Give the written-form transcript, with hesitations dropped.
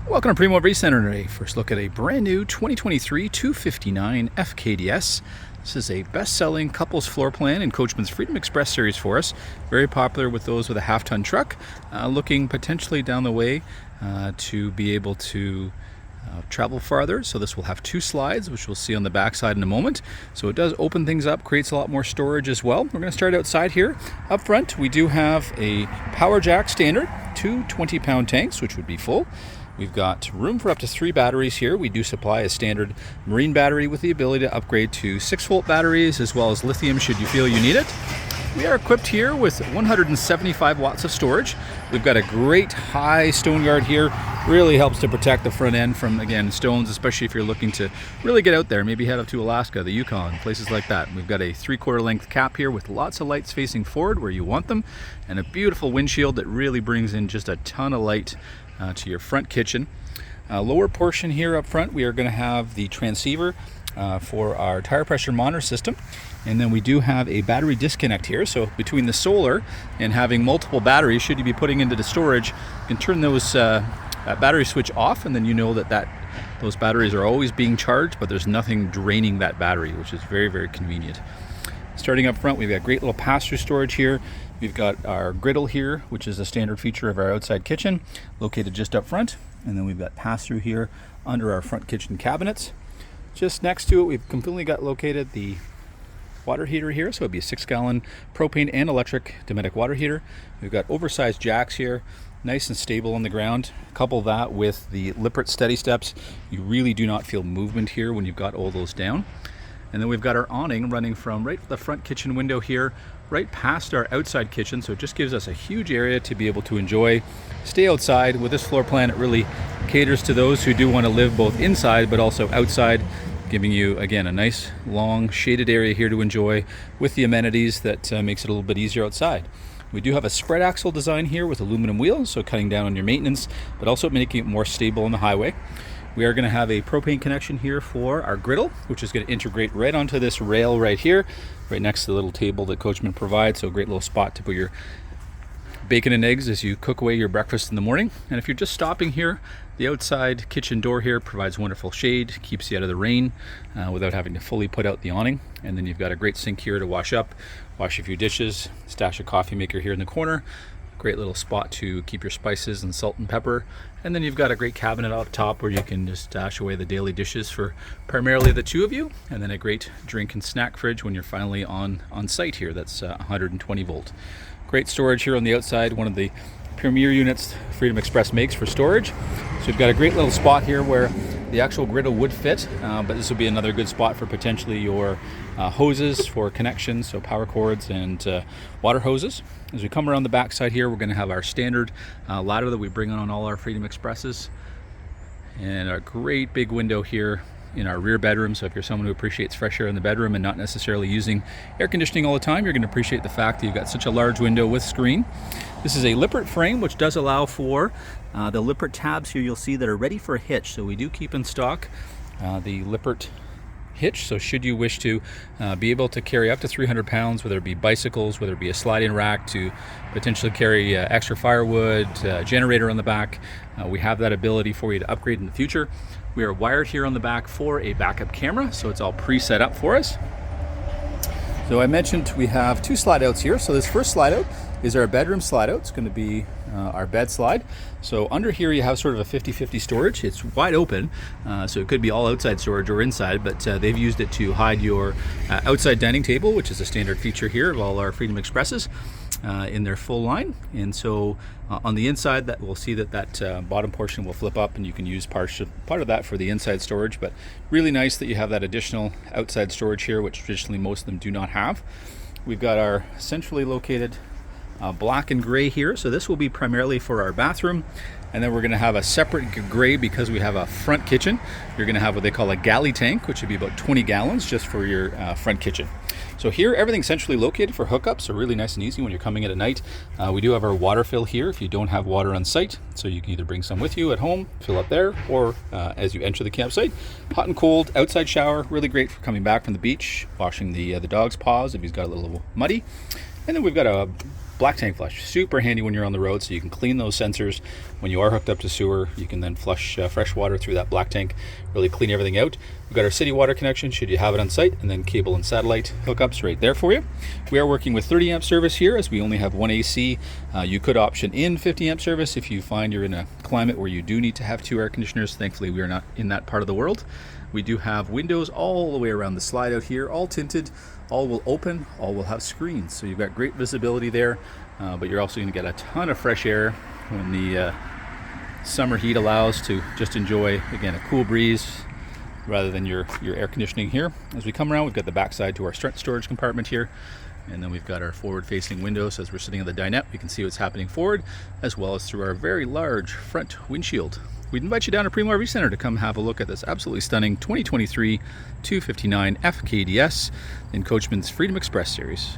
Welcome to Primo RV Center today. First look at a brand new 2023 259 FKDS. This is a best-selling couples floor plan in Coachman's Freedom Express series for us. Very popular with those with a half-ton truck, looking potentially down the way to be able to travel farther. So this will have two slides, which we'll see on the back side in a moment. So it does open things up, creates a lot more storage as well. We're going to start outside here. Up front, we do have a power jack standard, two 20-pound tanks, which would be full. We've got room for up to 3 batteries here. We do supply a standard marine battery with the ability to upgrade to 6-volt batteries as well as lithium should you feel you need it. We are equipped here with 175 watts of storage. We've got a great high stone guard here. Really helps to protect the front end from, again, stones, especially if you're looking to really get out there, maybe head up to Alaska, the Yukon, places like that. We've got a 3/4 length cap here with lots of lights facing forward where you want them, and a beautiful windshield that really brings in just a ton of light to your front kitchen. Lower portion here up front, we are going to have the transceiver for our tire pressure monitor system, and then we do have a battery disconnect here. So between the solar and having multiple batteries, should you be putting into the storage, you can turn those that battery switch off, and then you know that those batteries are always being charged, but there's nothing draining that battery, which is very, very convenient. Starting up front, we've got great little pass-through storage here. We've got our griddle here, which is a standard feature of our outside kitchen, located just up front. And then we've got pass-through here under our front kitchen cabinets. Just next to it, we've completely got located the water heater here. So it'd be a 6-gallon propane and electric Dometic water heater. We've got oversized jacks here, nice and stable on the ground. Couple that with the Lippert steady steps. You really do not feel movement here when you've got all those down. And then we've got our awning running from right the front kitchen window here, right past our outside kitchen. So it just gives us a huge area to be able to enjoy, stay outside. With this floor plan, it really caters to those who do want to live both inside but also outside, giving you, again, a nice long shaded area here to enjoy with the amenities that makes it a little bit easier outside. We do have a spread axle design here with aluminum wheels, so cutting down on your maintenance, but also making it more stable on the highway. We are going to have a propane connection here for our griddle, which is going to integrate right onto this rail right here, right next to the little table that Coachman provides. So a great little spot to put your bacon and eggs as you cook away your breakfast in the morning. And if you're just stopping here, the outside kitchen door here provides wonderful shade, keeps you out of the rain without having to fully put out the awning. And then you've got a great sink here to wash up, wash a few dishes, stash a coffee maker here in the corner. Great little spot to keep your spices and salt and pepper. And then you've got a great cabinet out top where you can just stash away the daily dishes for primarily the two of you. And then a great drink and snack fridge when you're finally on site here. That's 120 volt. Great storage here on the outside. One of the premier units Freedom Express makes for storage. So you've got a great little spot here where the actual griddle would fit, but this will be another good spot for potentially your hoses for connections, so power cords and water hoses. As we come around the back side here, we're going to have our standard ladder that we bring on all our Freedom Expresses, and a great big window here in our rear bedroom. So if you're someone who appreciates fresh air in the bedroom and not necessarily using air conditioning all the time, you're going to appreciate the fact that you've got such a large window with screen. This is a Lippert frame, which does allow for the Lippert tabs here you'll see that are ready for a hitch. So we do keep in stock the Lippert hitch. So should you wish to be able to carry up to 300 pounds, whether it be bicycles, whether it be a sliding rack to potentially carry extra firewood, generator on the back, we have that ability for you to upgrade in the future. We are wired here on the back for a backup camera, so it's all pre-set up for us. So I mentioned we have two slide outs here. So this first slide out is our bedroom slide out. It's going to be our bed slide. So under here you have sort of a 50-50 storage. It's wide open, so it could be all outside storage or inside, but they've used it to hide your outside dining table, which is a standard feature here of all our Freedom Expresses in their full line. And so on the inside, that we'll see that bottom portion will flip up, and you can use part of that for the inside storage. But really nice that you have that additional outside storage here, which traditionally most of them do not have. We've got our centrally located black and gray here, so this will be primarily for our bathroom, and then we're going to have a separate gray because we have a front kitchen. You're going to have what they call a galley tank, which would be about 20 gallons just for your front kitchen. So here everything's centrally located for hookups, so really nice and easy when you're coming in at night. We do have our water fill here if you don't have water on site, so you can either bring some with you at home, fill up there, or as you enter the campsite. Hot and cold outside shower, really great for coming back from the beach, washing the dog's paws if he's got a little muddy. And then we've got a black tank flush, super handy when you're on the road, so you can clean those sensors. When you are hooked up to sewer, you can then flush fresh water through that black tank, really clean everything out. We've got our city water connection should you have it on site, and then cable and satellite hookups right there for you. We are working with 30 amp service here, as we only have one AC. You could option in 50 amp service if you find you're in a climate where you do need to have 2 air conditioners. Thankfully, we are not in that part of the world. We do have windows all the way around the slide out here, all tinted, all will open, all will have screens. So you've got great visibility there, but you're also going to get a ton of fresh air when the summer heat allows to just enjoy, again, a cool breeze rather than your air conditioning here. As we come around, we've got the backside to our storage compartment here. And then we've got our forward-facing windows. As we're sitting on the dinette, we can see what's happening forward, as well as through our very large front windshield. We'd invite you down to Primo RV Center to come have a look at this absolutely stunning 2023 259 FKDS in Coachman's Freedom Express Series.